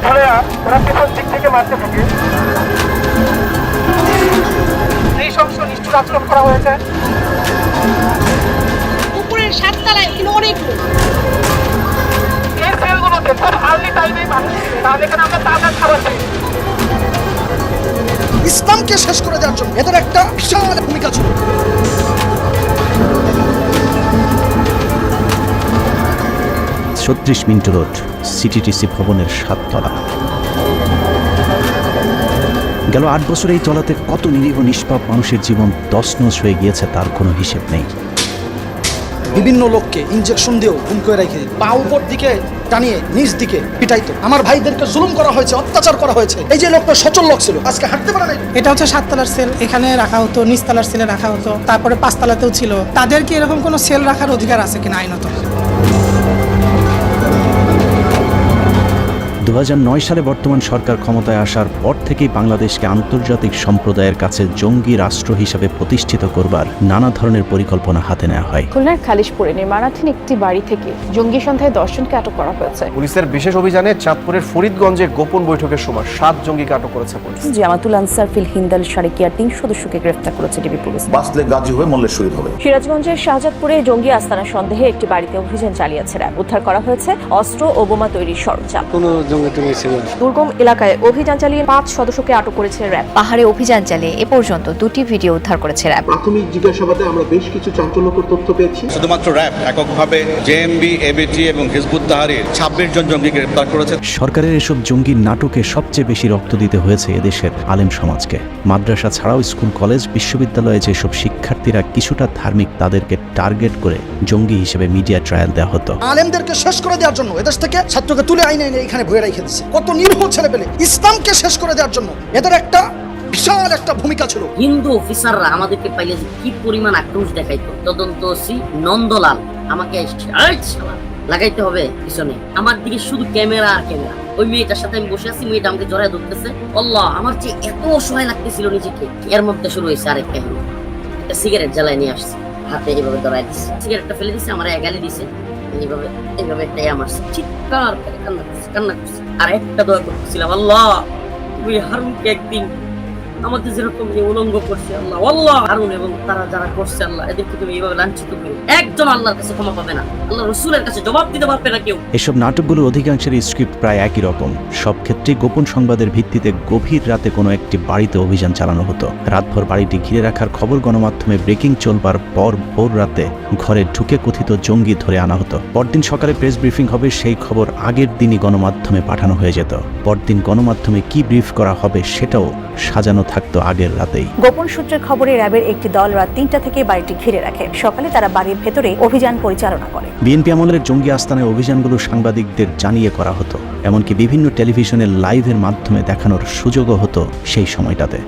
ধরে ওরা পেছন দিক থেকে মারতে থাকে। নৃশংস নিষ্ঠুর আচরণ করা হয়েছে। উপরের 7 তলায় এখানে অনেক লোক। এই সেলগুলোতে খুব আর্লি টাইমে মানুষ ছিল, তাহলে এখানে আমরা তাজা খাবার পাই। ইসলামকে শেষ করে দেওয়ার জন্য এদের একটা বিশাল ভূমিকা ছিল। ৩৬ মিন্টো রোড, সিটিটিসি ভবনের ৭ তলা। গেল ৮ বছরে এই তলাতে কত নিরীহ নিষ্পাপ মানুষের জীবন তছনছ হয়ে গিয়েছে তার কোনো হিসেব নেই। বিভিন্ন লোককে ইনজেকশন দিয়েও ঘুম করে রেখে পা উপর দিকে টানিয়ে নিচ দিকে পিটাইতো। আমার ভাইদেরকে জুলুম করা হয়েছে, অত্যাচার করা হয়েছে। এই যে লোকটা সচল লোক ছিল, আজকে হাঁটতে পারে না। এটা হচ্ছে 7 তলার সেল, এখানে রাখা হতো, নিচ তলার সেলে রাখা হতো, তারপরে 5 তলাতেও ছিল। তাদের কি এরকম কোনো সেল রাখার অধিকার আছে কিনা আইনত? ২০০৯ সালে বর্তমান সরকার ক্ষমতায় আসার পর থেকেই বাংলাদেশকে আন্তর্জাতিক সম্প্রদায়ের কাছে জঙ্গি রাষ্ট্র হিসেবে প্রতিষ্ঠিত করবার নানা ধরনের পরিকল্পনা হাতে নেওয়া হয়। খুলনার খালিশপুরে নির্মাণাধীন একটি বাড়ি থেকে জঙ্গি সন্দেহে 10 জনকে আটক করা হয়েছে। পুলিশের বিশেষ অভিযানে চাঁদপুরের ফরিদগঞ্জে গোপন বৈঠকের সময় 7 জঙ্গিকে আটক করেছে পুলিশ। জামাতুল আনসার ফিল হিন্দাল সারিকিয়ার 3 সদস্যকে গ্রেফতার করেছে ডিবি পুলিশ। বাঁচলে গাজী হয়ে মরলে শহীদ হবে। সিরাজগঞ্জের শাহজাদপুরে জঙ্গি আস্তানা সন্দেহে একটি বাড়িতে অভিযান চালিয়েছে র্যাব। উদ্ধার করা হয়েছে অস্ত্র ও বোমা তৈরির সরঞ্জাম। দুর্গম এলাকায় অভিযান চালিয়ে 5 সদস্যকে আটক করেছে র্যাব। পাহাড়ে অভিযান চালিয়ে এ পর্যন্ত 2টি ভিডিও উদ্ধার করেছে র্যাব। প্রাথমিক জিজ্ঞাসাবাদে আমরা বেশ কিছু চাঞ্চল্যকর তথ্য পেয়েছি। শুধুমাত্র র্যাব এককভাবে জেএমবি, এবিটি এবং হিজবুত তাহরীর 26 জন জঙ্গিকে গ্রেফতার করেছে। সরকারের এসব জঙ্গির নাটকে সবচেয়ে বেশি রক্ত দিতে হয়েছে এদেশের আলেম সমাজকে। মাদ্রাসা ছাড়াও স্কুল, কলেজ, বিশ্ববিদ্যালয়ে যেসব শিক্ষার্থীরা কিছুটা ধার্মিক তাদেরকে টার্গেট করে জঙ্গি হিসেবে মিডিয়া ট্রায়াল দেওয়া হতো। আলেমদেরকে শেষ করে দেওয়ার জন্য এদেশ থেকে ছাত্রকে তুলে আইনে এনে এখানে ভরে রেখে দিচ্ছে। কত নির্ভ ছেলে পেলে ইসলামকে শেষ করে দেওয়ার জন্য এদের একটা বিশাল একটা ভূমিকা ছিল। হিন্দু অফিসাররা আমাদেরকে পাইলে যে কি পরিমাণ আক্রোশ দেখাইতো। তদন্তসি নন্দলাল আমাকে লাগাইতে হবে পিছনে, আমার দিকে শুধু ক্যামেরা আর ক্যামেরা। ওই মেয়েটার সাথে আমি বসে আছি, মেয়েটা আমাকে জড়ায় ধরতেছে। আল্লাহ, আমার যে এত অসহায় লাগতেছিল নিজেকে। এর মধ্যে শুরু হয়েছে আরেক কাহিনী। একটা সিগারেট জ্বালায় নিয়ে আসছে, হাতে এইভাবে ধরাই দিচ্ছে, সিগারেটটা ফেলে দিচ্ছে, আমার গালে দিছে, এইভাবে এইভাবে একটা আমার চিৎকার করে কান্না করছে। আর একটা দোয়া করতেছিলাম, আল্লাহ তুমি হারুনকে একদিন আমাদের যেরকম উলঙ্গ করছে, আল্লাহ আল্লাহ হারুন এবং তারা যারা করছে, আল্লাহ এদেরকে তুমি এইভাবে লাঞ্ছিত করো। একজন আল্লাহর কাছে ক্ষমা পাবে না, আল্লাহ রসুলের কাছে জবাব দিতে পারবে না কেউ। এসব নাটকগুলোর অধিকাংশের স্ক্রিপ্ট প্রায় একই রকম। সব ক্ষেত্রেই গোপন সংবাদের ভিত্তিতে গভীর রাতে কোনো একটি বাড়িতে অভিযান চালানো হতো। রাতভর বাড়িটি ঘিরে রাখার খবর গণমাধ্যমে ব্রেকিং চলবার পর ভোর রাতে ঘরে ঢুকে কথিত জঙ্গি ধরে আনা হতো। পরদিন সকালে প্রেস ব্রিফিং হবে, সেই খবর আগের দিনই গণমাধ্যমে পাঠানো হয়ে যেত। পরদিন গণমাধ্যমে কি ব্রিফ করা হবে সেটাও সাজানো থাকতো আগের রাতেই। গোপন সূত্রের খবরে র্যাবের একটি দল রাত 3টা থেকে বাড়িটি ঘিরে রাখে। সকালে তারা বাড়ির ভেতরে অভিযান পরিচালনা করে। বিএনপি আমলের জঙ্গি আস্তানায় অভিযানগুলো সাংবাদিকদের জানিয়ে করা হতো, এমনকি বিভিন্ন টেলিভিশনের লাইভের মাধ্যমে দেখানোর সুযোগও হতো সেই সময়টাতে।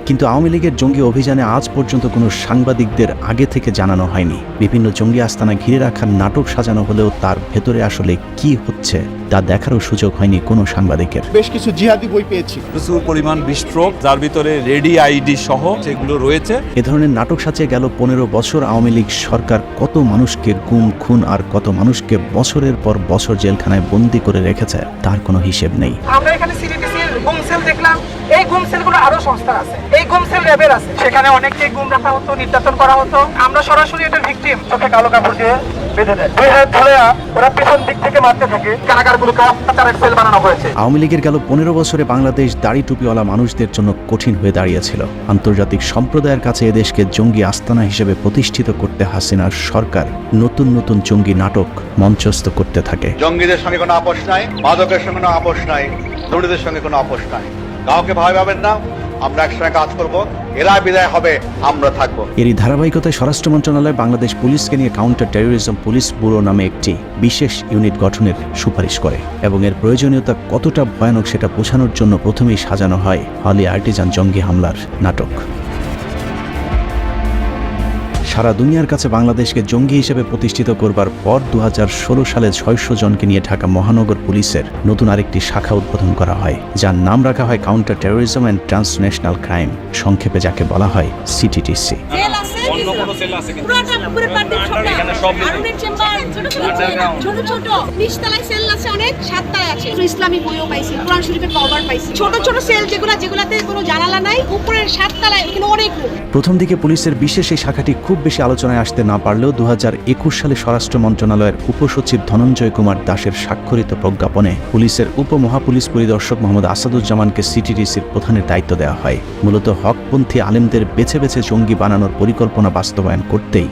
কিন্তু আওয়ামী লীগের জঙ্গি অভিযানে আজ পর্যন্ত কোনো সাংবাদিকদের আগে থেকে জানানো হয়নি। বিভিন্ন জঙ্গি আস্তানা ঘিরে রাখার নাটক সাজানো হলেও তার ভেতরে আসলে কি হচ্ছে তা দেখারও সুযোগ হয়নি কোনো সাংবাদিকের। বেশ কিছু জিহাদি বই পেয়েছি, প্রচুর পরিমাণ বিস্ফোরক, যার ভিতরে রেডি আইডি সহ সেগুলো রয়েছে। এ ধরনের নাটক সাজিয়ে গেল 15 বছর আওয়ামী লীগ সরকার কত মানুষকে গুম, খুন আর কত মানুষকে বছরের পর বছর জেলখানায় বন্দী করে রেখেছে তার কোনো হিসেব নেই। আমরা এখানে সিটিটিসির গুম সেল দেখলাম। এই গুম সেলগুলো আরো সংস্থা আছে, এই গুম সেল র্যাবের আছে। সেখানে অনেককে গুম রাখা হতো, নির্যাতন করা হতো। আমরা সরাসরি এটার ভিকটিম, চোখে কালো কাপড় দিয়ে বেঁধে দেয়। 2 হাত ধরে ওরা পেছন দিক থেকে মারতে থাকে। কারাগারগুলোকে অত্যাচারের সেল বানানো হয়েছে। আওয়ামী লীগের গেল 15 বছরে বাংলাদেশ দাড়ি টুপিওয়ালা মানুষদের জন্য কঠিন হয়ে দাঁড়িয়েছিল। আন্তর্জাতিক সম্প্রদায়ের কাছে এদেশকে জঙ্গি আস্তানা হিসেবে প্রতিষ্ঠিত করতে হাসিনার সরকার নতুন নতুন জঙ্গি নাটক মঞ্চস্থ করতে থাকে। জঙ্গিদের সঙ্গে কোনো আপোষ নাই, মাদকের সঙ্গে কোনো আপোষ নাই, দুর্নীতির সঙ্গে কোনো আপোষ নাই। কাউকে ভয় পাবেন না, আমরা একসঙ্গে কাজ করব। এরা বিদায় হবে, আমরা থাকবো। এরই ধারাবাহিকতায় স্বরাষ্ট্র মন্ত্রণালয় বাংলাদেশ পুলিশকে নিয়ে কাউন্টার টেরোরিজম পুলিশ ব্যুরো নামে একটি বিশেষ ইউনিট গঠনের সুপারিশ করে এবং এর প্রয়োজনীয়তা কতটা ভয়ানক সেটা বোঝানোর জন্য প্রথমেই সাজানো হয় হলি আর্টিজান জঙ্গি হামলার নাটক। সারা দুনিয়ার কাছে বাংলাদেশকে জঙ্গি হিসেবে প্রতিষ্ঠিত করবার পর 2016 সালে 600 জনকে নিয়ে ঢাকা মহানগর পুলিশের নতুন আরেকটি শাখা উদ্বোধন করা হয়, যার নাম রাখা হয় counter terrorism and transnational crime, সংক্ষেপে যাকে বলা হয় সিটিটিসি। জেল আছে, অন্য কোনো পুরোটা পুকুরের পাড় দিয়ে ছোট আরুনের চেম্বার ছোট ছোট নিচতলায় সেল আছে অনেক, 7 তলায় আছে। ইসলামী বইও পাইছি, কোরআন শরীফের কভার পাইছি। ছোট ছোট সেল যেগুলাতে কোনো জানালা নাই, উপরের 7 তলায় এখানে অনেক রুম। প্রথম দিকে পুলিশের বিশেষ এই শাখাটি খুব বেশি আলোচনায় আসতে না পারলেও 2021 সালে স্বরাষ্ট্র মন্ত্রণালয়ের উপসচিব ধনঞ্জয় কুমার দাসের স্বাক্ষরিত প্রজ্ঞাপনে পুলিশের উপমহাপুলিশ পরিদর্শক মোহাম্মদ আসাদুজ্জামানকে সিটিডিসির প্রধানের দায়িত্ব দেওয়া হয়। মূলত হকপন্থী আলেমদের বেছে বেছে জঙ্গি বানানোর পরিকল্পনা বাস্তবায়ন করতেই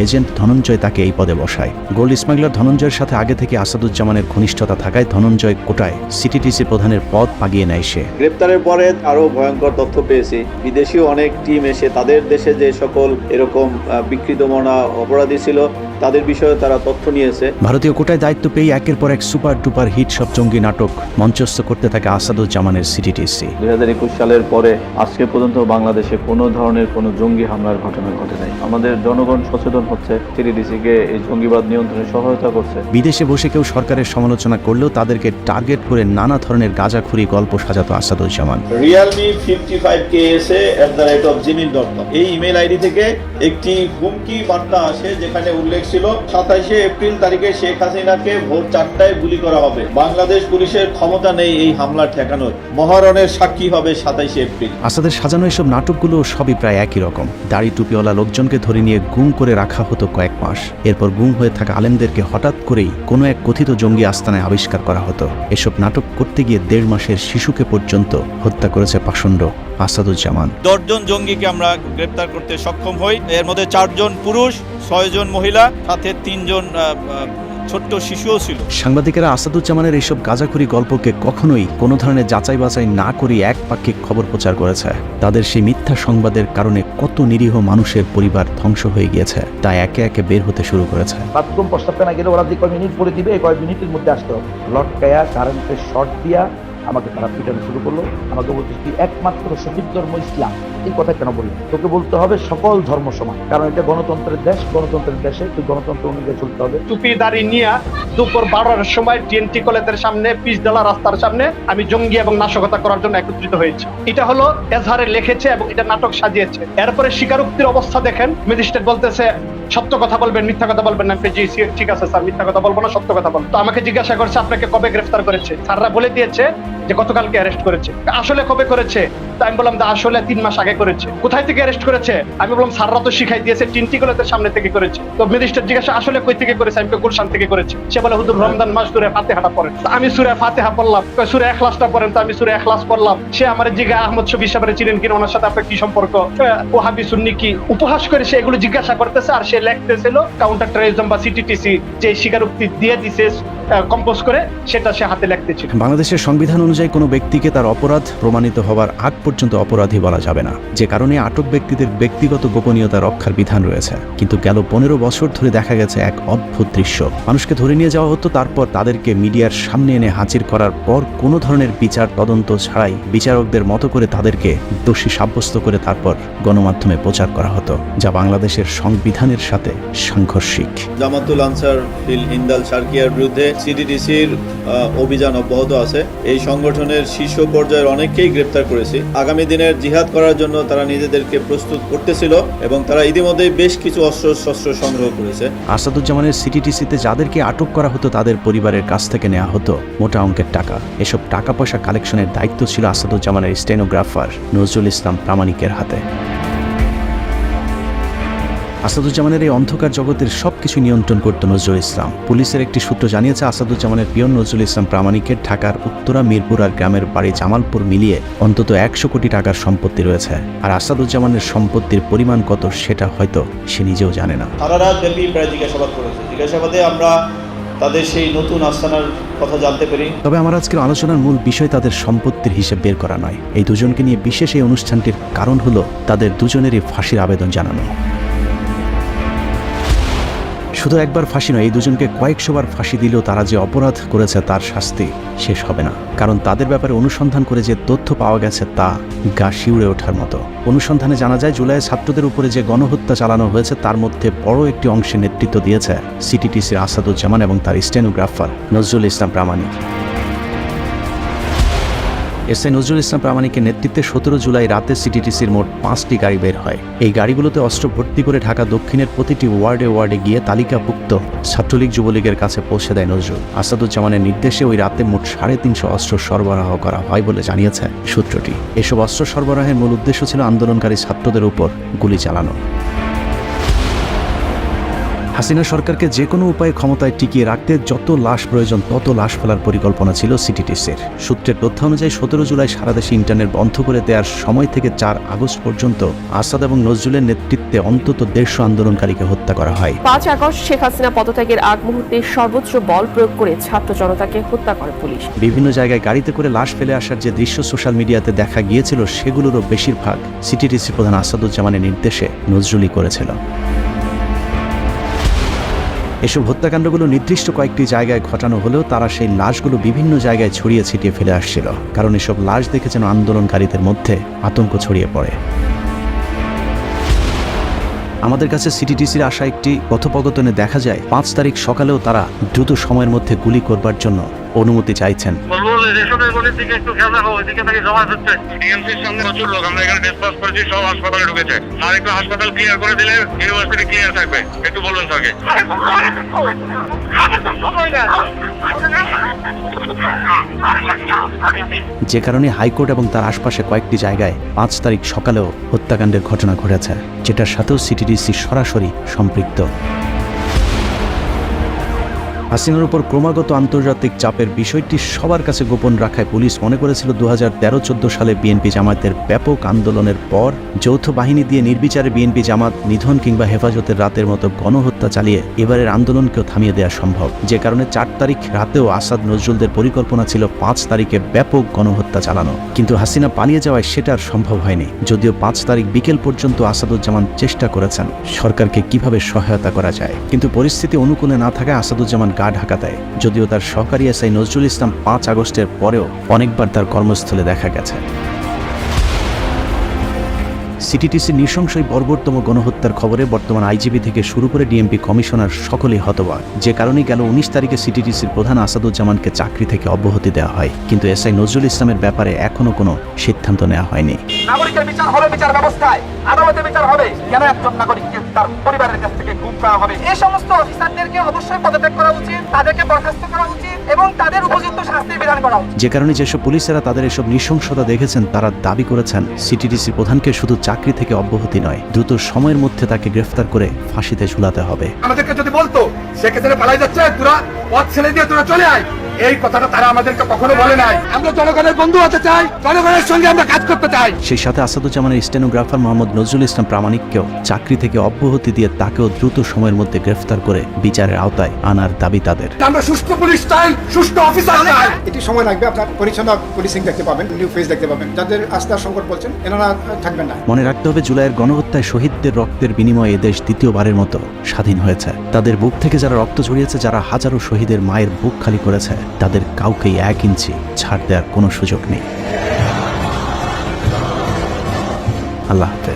এজেন্ট ধনঞ্জয় তাকে এই পদে বসায়। গোল্ড স্মাগলার ধনঞ্জয়ের সাথে আগে থেকে আসাদুজ্জামানের ঘনিষ্ঠতা থাকায় ধনঞ্জয় কোটায় সিটিডিসি প্রধানের পদ পাগিয়ে নেয় সে। গ্রেপ্তারের পরে আরো ভয়ঙ্কর তথ্য পেয়েছি। বিদেশি অনেক টিম এসে তাদের দেশে যে সকল এরকম বিকৃতমনা অপরাধী ছিল তাদের বিষয়ে তারা তথ্য নিয়েছে। ভারতীয় কোটায় দায়িত্ব পেয়ে একের পর এক সুপার ডুপার হিট সব জঙ্গি নাটক মঞ্চস্থ করতে থাকে আসাদুজ্জামানের সিটিডিসি। 2021 সালের পরে আজকে পর্যন্ত বাংলাদেশে কোনো ধরনের কোনো জঙ্গি হামলার ঘটনা ঘটে নাই। আমাদের জনগণ সচেতন হচ্ছে, সিটিডিসিকে এই জঙ্গিবাদ নিয়ন্ত্রণে সহায়তা করছে। বিদেশে বসে কেউ সরকারের সমালোচনা করলেও তাদেরকে টার্গেট করে নানা ধরনের গাঁজাখুরি গল্প সাজাতো আসাদুজ্জামান। রিয়েলমি 55KSA@gmail.com এই ইমেল আইডি থেকে একটি হুমকি বার্তা আসে যেখানে উল্লেখ ছিল 27শে এপ্রিল তারিখে শেখ হাসিনাকে ভোর 4টায় গুলি করা হবে। বাংলাদেশ পুলিশের ক্ষমতা নেই এই হামলা ঠেকানোর। মহারণের সাক্ষী হবে 27শে এপ্রিল। আসাদের সাজানো এসব নাটকগুলো সবই প্রায় একই রকম। দাড়ি টুপিওয়ালা লোকজনকে ধরে নিয়ে গুম করে রাখা হতো কয়েক মাস। এরপর গুম হয়ে থাকা আলেমদেরকে হঠাৎ করেই কোনো এক কথিত জঙ্গি আস্তানায় আবিষ্কার করা হতো। এসব নাটক করতে গিয়ে 1.5 মাসের শিশুকে পর্যন্ত হত্যা করেছে পাষণ্ড আসাদুজ্জামান। 10 জন জঙ্গিকে আমরা গ্রেপ্তার করতে সক্ষম হই। এর মধ্যে 4 জন পুরুষ, 6 জন মহিলা, সাথে 3 জন ছোট্ট শিশুও ছিল। সাংবাদিকেরা আসাদুজ্জামানের এইসব গাঁজাখুরি গল্পকে কখনোই কোনো ধরনের যাচাই বাছাই না করে একপাক্ষিক খবর প্রচার করেছে। তাদের সেই মিথ্যা সংবাদের কারণে কত নিরীহ মানুষের পরিবার ধ্বংস হয়ে গিয়েছে তা একে একে বের হতে শুরু করেছে। বাথরুম প্রস্তাবটা না গেলে ওরা যে কয় মিনিট পরে দিবে, এই কয় মিনিটের মধ্যে আসতে হবে। লটকায়া কারেন্টের শর্ট দিয়া আমাকে তারা পিটানো শুরু করলো। আমাকে বলতে কি একমাত্র সঠিক ধর্ম ইসলাম, এই কথা কেন বললেন? তোকে বলতে হবে সকল ধর্ম সমান, কারণ এটা গণতন্ত্রের দেশ। গণতন্ত্রের দেশে তুই গণতন্ত্র অনুযায়ী চলতে হবে। টুপি দাড়ি নিয়ে দুপুর 12টার সময় টিএনটি কলেজের সামনে পিচডালা রাস্তার সামনে আমি জঙ্গি এবং নাশকতা করার জন্য একত্রিত হয়েছি। এটা হলো এজাহারে লিখেছে এবং এটা নাটক সাজিয়েছে। এরপরে স্বীকারোক্তির অবস্থা দেখেন, ম্যাজিস্ট্রেট বলতেছে সত্য কথা বলবেন, মিথ্যা কথা বলবেন না। ঠিক আছে স্যার, মিথ্যা কথা বলবো না, সত্য কথা বলবো। তো আমাকে জিজ্ঞাসা করছে আপনাকে কবে গ্রেফতার করেছে? স্যাররা বলে দিয়েছে যে গতকালকে অ্যারেস্ট করেছে। আসলে কবে করেছে? তো আমি বললাম আসলে 3 মাস আগে করেছে। কোথায় থেকে অ্যারেস্ট করেছে? আমি বললাম স্যাররা তো শিখাই দিয়েছে টিনটি কলেজের সামনে থেকে করেছে। তো ম্যাজিস্ট্রেট জিজ্ঞাসা আসলে কই থেকে করেছে? আমি গুলশান থেকে করেছে। সে বলে হুজুর রমজান মাস সূরা ফাতিহাটা পড়েন। আমি সূরা ফাতিহা পড়লাম। সূরা ইখলাসটা পড়েন। তো আমি সূরা ইখলাস পড়লাম। সে আমার জিজ্ঞাসা আহমদ শফি সাহেবের চিনেন কিনা, ওনার সাথে আপনার কি সম্পর্ক, ওহাবি সুন্নি কি, উপহাস করে সে এগুলো জিজ্ঞাসা করতেছে। আর সে লিখতেছিল কাউন্টার টেররিজম বা সিটিটিসি যে স্বীকারোক্তি দিয়ে দিছে কম্পোজ করে, সেটা সে হাতে লিখতেছিল। বাংলাদেশের সংবিধান অনুযায়ী কোনো ব্যক্তিকে তার অপরাধ প্রমাণিত হওয়ার আগ পর্যন্ত অপরাধী বলা যাবে না, যে কারণে আটক ব্যক্তিদের ব্যক্তিগত গোপনীয়তা রক্ষার বিধান রয়েছে। কিন্তু গেল 15 বছর ধরে দেখা গেছে এক অদ্ভুত দৃশ্য। মানুষকে ধরে নিয়ে যাওয়া হতো, তারপর তাদেরকে মিডিয়ার সামনে এনে হাজির করার পর কোনো ধরনের বিচার তদন্ত ছাড়াই বিচারকদের মতো করে তাদেরকে দোষী সাব্যস্ত করে তারপর গণমাধ্যমে প্রচার করা হতো, যা বাংলাদেশের সংবিধানের সাথে সাংঘর্ষিক। জামাতুল আনসার ফিল হিন্দাল শারকিয়ার বিরুদ্ধে সিটিডিসির অভিযান অব্যাহত আছে। এই সংগঠনের শীর্ষ পর্যায়ের অনেককেই গ্রেপ্তার করেছে। আগামী দিনের জিহাদ করার জন্য তারা নিজেদেরকে প্রস্তুত করতেছিল এবং তারা ইতিমধ্যে বেশ কিছু অস্ত্র সংগ্রহ করেছে। আসাদুজ্জামানের সিটিডিসিতে যাদেরকে আটক করা হতো তাদের পরিবারের কাছ থেকে নেওয়া হতো মোটা অঙ্কের টাকা। এসব টাকা পয়সা কালেকশনের দায়িত্ব ছিল আসাদুজ্জামানের স্টেনোগ্রাফার নজরুল ইসলাম প্রামাণিকের হাতে। আসাদুজ্জামানের এই অন্ধকার জগতের সবকিছু নিয়ন্ত্রণ করত নজরুল ইসলাম। পুলিশের একটি সূত্র জানিয়েছে আসাদুজ্জামানের পিয়ন নজরুল ইসলাম প্রামাণিকের ঢাকার উত্তরা মিরপুর আর গ্রামের বাড়ি জামালপুর মিলিয়ে অন্তত 100 কোটি টাকার সম্পত্তি রয়েছে। আর আসাদুজ্জামানের সম্পত্তির পরিমাণ কত সেটা হয়তো সে নিজেও জানে না। সারা রাত ব্যাপী প্রায় জিজ্ঞাসাবাদ করেছে। জিজ্ঞাসাবাদে আমরা তাদের সেই নতুন আস্তানার কথা জানতে পারি। তবে আমার আজকের আলোচনার মূল বিষয় তাদের সম্পত্তির হিসেব বের করা নয়। এই দুজনকে নিয়ে বিশেষ এই অনুষ্ঠানটির কারণ হলো তাদের দুজনেরই ফাঁসির আবেদন জানানো। শুধু একবার ফাঁসি নয়, এই দুজনকে কয়েকশোবার ফাঁসি দিলেও তারা যে অপরাধ করেছে তার শাস্তি শেষ হবে না। কারণ তাদের ব্যাপারে অনুসন্ধান করে যে তথ্য পাওয়া গেছে তা গা শিউরে ওঠার মতো। অনুসন্ধানে জানা যায় জুলাইয়ে ছাত্রদের উপরে যে গণহত্যা চালানো হয়েছে তার মধ্যে বড় একটি অংশে নেতৃত্ব দিয়েছে সিটিটিসির আসাদুজ্জামান এবং তার স্টেনোগ্রাফার নজরুল ইসলাম প্রামাণিক। এসআই নজরুল ইসলাম প্রামাণিকের নেতৃত্বে 17 জুলাই রাতে সিটিটিসির মোট 5টি গাড়ি বের হয়। এই গাড়িগুলোতে অস্ত্র ভর্তি করে ঢাকা দক্ষিণের প্রতিটি ওয়ার্ডে গিয়ে তালিকাভুক্ত ছাত্রলীগ যুবলীগের কাছে পৌঁছে দেয় নজরুল। আসাদুজ্জামানের নির্দেশে ওই রাতে মোট 350 অস্ত্র সরবরাহ করা হয় বলে জানিয়েছে সূত্রটি। এসব অস্ত্র সরবরাহের মূল উদ্দেশ্য ছিল আন্দোলনকারী ছাত্রদের উপর গুলি চালানো। হাসিনা সরকারকে যে কোনো উপায়ে ক্ষমতায় টিকিয়ে রাখতে যত লাশ প্রয়োজন তত লাশ ফেলার পরিকল্পনা ছিল সিটিটিসির। সূত্রের তথ্য অনুযায়ী 17 জুলাই সারা দেশে ইন্টারনেট বন্ধ করে দেওয়ার সময় থেকে 4 আগস্ট পর্যন্ত আসাদ এবং নজরুলের নেতৃত্বে অন্তত 150 আন্দোলনকারীকে হত্যা করা হয়। 5 আগস্ট শেখ হাসিনা পদত্যাগের আগ মুহূর্তে সর্বোচ্চ বল প্রয়োগ করে ছাত্র জনতাকে হত্যা করে পুলিশ। বিভিন্ন জায়গায় গাড়িতে করে লাশ ফেলে আসার যে দৃশ্য সোশ্যাল মিডিয়াতে দেখা গিয়েছিল সেগুলোরও বেশিরভাগ সিটিটিসি প্রধান আসাদুজ্জামানের নির্দেশে নজরুলই করেছিল। এসব হত্যাকাণ্ডগুলো নির্দিষ্ট কয়েকটি জায়গায় ঘটানো হলেও তারা সেই লাশগুলো বিভিন্ন জায়গায় ছড়িয়ে ছিটিয়ে ফেলে আসছিল, কারণ এসব লাশ দেখে যেন আন্দোলনকারীদের মধ্যে আতঙ্ক ছড়িয়ে পড়ে। আমাদের কাছে সিটিটিসির আসা একটি কথোপকথনে দেখা যায় 5 তারিখ সকালেও তারা দ্রুত সময়ের মধ্যে গুলি করবার জন্য অনুমতি চাইছেন। যে কারণে হাইকোর্ট এবং তার আশপাশে কয়েকটি জায়গায় 5 তারিখ সকালেও হত্যাকাণ্ডের ঘটনা ঘটেছে, যেটার সাথেও সিটিটিসি সরাসরি সম্পৃক্ত। হাসিনার উপর ক্রমাগত আন্তর্জাতিক চাপের বিষয়টি সবার কাছে গোপন রাখায় পুলিশ মনে করেছিল 2013-14 সালে বিএনপি জামায়াতের ব্যাপক আন্দোলনের পর যৌথ বাহিনী দিয়ে নির্বিচারে বিএনপি জামাত নিধন কিংবা হেফাজতের রাতের মতো গণহত্যা চালিয়ে এবারের আন্দোলনকেও থামিয়ে দেওয়া সম্ভব। যে কারণে 4 তারিখ রাতেও আসাদ নজরুলদের পরিকল্পনা ছিল 5 তারিখে ব্যাপক গণহত্যা চালানো, কিন্তু হাসিনা পালিয়ে যাওয়ায় সেটা আর সম্ভব হয়নি। যদিও 5 তারিখ বিকেল পর্যন্ত আসাদুজ্জামান চেষ্টা করেছেন সরকারকে কিভাবে সহায়তা করা যায়, কিন্তু পরিস্থিতি অনুকূলে না থাকায় আসাদুজ্জামান গা ঢাকা দেয়। যদিও তার সহকারী এসআই নজরুল ইসলাম 5 আগস্টের পরেও অনেকবার তার কর্মস্থলে দেখা গেছে। সিটিটিসি নৃশংসই বর্বরতম গণহত্যার খবরে বর্তমান আইজিপি থেকে শুরু করে ডিএমপি কমিশনার সকলেই হতবাক। যে কারণে গেল 19 তারিখে সিটিটিসির প্রধান আসাদুজ্জামানকে চাকরি থেকে অব্যাহতি দেওয়া হয়, কিন্তু এসআই নজরুল ইসলামের ব্যাপারে এখনো কোনো সিদ্ধান্ত নেওয়া হয়নি। নাগরিকের বিচার হবে বিচার ব্যবস্থায়, আদালতে বিচার হবে, কেন একজন নাগরিককে তার পরিবারের কাছ থেকে গুম করা হবে? এই সমস্ত অফিসারদেরকে অবশ্যই পদত্যাগ করা উচিত, তাদেরকে বরখাস্ত করা উচিত এবং তাদের উপযুক্ত শাস্তির বিধান করা উচিত। যে কারণে যেসব পুলিশেরা তাদের এসব নৃশংসতা দেখেছেন তারা দাবি করেছেন সিটিটিসি প্রধানকে শুধু চাকরি থেকে অব্যাহতি নয়, দ্রুত সময়ের মধ্যে তাকে গ্রেফতার করে ফাঁসিতে ঝুলাতে হবে। আমাদেরকে যদি বলতো সেক্ষেত্রে পালাই যাচ্ছে, তোরা পথ ছেড়ে দিয়ে তোরা চলে আয়, এই কথাটা তারা আমাদেরকে কখনো বলে নাই। আমরা জনগণের বন্ধু হতে চাই, জনগণের সঙ্গে আমরা কাজ করতে চাই। সেই সাথে আসাদুজ্জামানের স্টেনোগ্রাফার মোহাম্মদ নজরুল ইসলাম প্রামাণিককেও চাকরি থেকে অব্যাহতি দিয়ে তাকেও দ্রুত সময়ের মধ্যে গ্রেফতার করে বিচারের আওতায় আনার দাবি তাদের। আমরা সুষ্ঠু পুলিশ চাই, সুষ্ঠু অফিসার চাই। এটি সময় লাগবে, আপনার পরিচ্ছন্ন পুলিশিং দেখতে পাবেন, নিউ ফেস দেখতে পাবেন। যাদের আস্থার সংকট বলছেন এনারা থাকবেন না। মনে রাখতে হবে জুলাইয়ের গণহত্যায় শহীদদের রক্তের বিনিময়ে এদেশ দ্বিতীয়বারের মতো স্বাধীন হয়েছে। তাদের বুক থেকে যারা রক্ত ঝরিয়েছে, যারা হাজারো শহীদের মায়ের বুক খালি করেছে, তাদের কাউকেই 1 ইঞ্চি ছাড় দেওয়ার কোনো সুযোগ নেই। আল্লাহ হাফেজ।